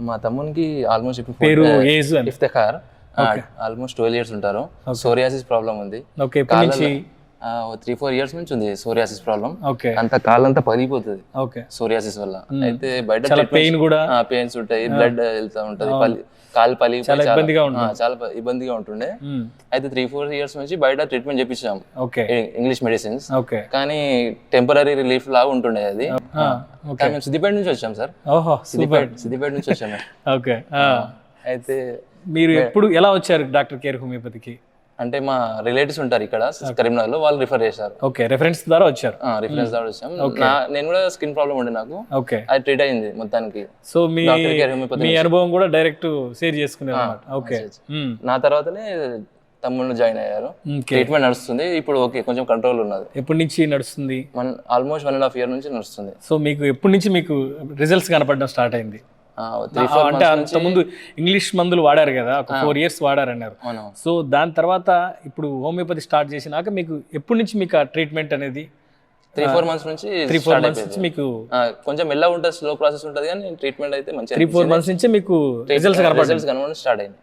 మా తమ్మునికి ఆల్మోస్ట్ ఇప్పుడు పేరు ఏజ్ ఇఫ్తఖార్ ఆల్మోస్ట్ 12 years ఉంటారు. సోరియాసిస్ ప్రాబ్లం ఉంది. ఓకే, ఎప్పటి నుంచి? 3-4 years నుంచి ఉంది సోరియాసిస్ ప్రాబ్లం. ఓకే, అంత కాళ్ళంతా పగిలిపోతుంది ఓకే, సోరియాసిస్ వల్ల. అయితే బయట చాలా పెయిన్ కూడా, పెయిన్స్ ఉంటాయి, బ్లడ్ వెళ్తా ఉంటది, కాలు పలిగి చాలా ఇబ్బందిగా ఉంటుండే. అయితే 3-4 years నుంచి బయట ట్రీట్మెంట్ చేపించాం, ఇంగ్లీష్ మెడిసిన్స్. కానీ టెంపరీ రిలీఫ్ లాగా ఉంటుండే అది. మేము సిద్దిపేట నుంచి వచ్చాం సార్. సిద్దిపేట నుంచి వచ్చాము. ఓకే, అయితే మీరు ఎప్పుడు ఎలా వచ్చారు డాక్టర్ కేర్ హోమియోపతికి? అంటే మా రిలేటివ్స్ ఉంటారు ఇక్కడ కరీంనగర్ లో, వాళ్ళు రిఫర్ చేశారు. ఓకే, రెఫరెన్స్ ద్వారా వచ్చారు. రిఫరెన్స్ ద్వారా వచ్చాం. నేను కూడా స్కిన్ ప్రాబ్లం ఉండే నాకు. ఓకే, అది ట్రీట్ అయింది మొత్తానికి. సో మీ అనుభవం కూడా డైరెక్ట్ షేర్ చేసుకున్నారు. ఓకే, నా తర్వాతనే తమ్ముళ్ళు జాయిన్ అయ్యారు. ట్రీట్మెంట్ నడుస్తుంది ఇప్పుడు. ఓకే, కొంచెం కంట్రోల్ ఉన్నది. ఎప్పటి నుంచి నడుస్తుంది? ఆల్మోస్ట్ 1.5 year నుంచి నడుస్తుంది. సో మీకు ఎప్పటి నుంచి మీకు రిజల్ట్స్ కనపడడం స్టార్ట్ అయింది? అంటే అంతకుముందు ఇంగ్లీష్ మందులు వాడారు కదా, ఒక 4 years వాడారన్నారు. సో దాని తర్వాత ఇప్పుడు హోమియోపతి స్టార్ట్ చేసినాక మీకు ఎప్పటి నుంచి మీకు ఆ ట్రీట్మెంట్ అనేది? 3-4 months నుంచి. 3-4 months నుంచి మీకు కొంచెం మెల్లగా ఉంటుంది, స్లో ప్రాసెస్ ఉంటుంది, కానీ ట్రీట్మెంట్ అయితే మంచిగా 3-4 months నుంచి మీకు రిజల్ట్స్ కనపడడం స్టార్ట్ అయింది.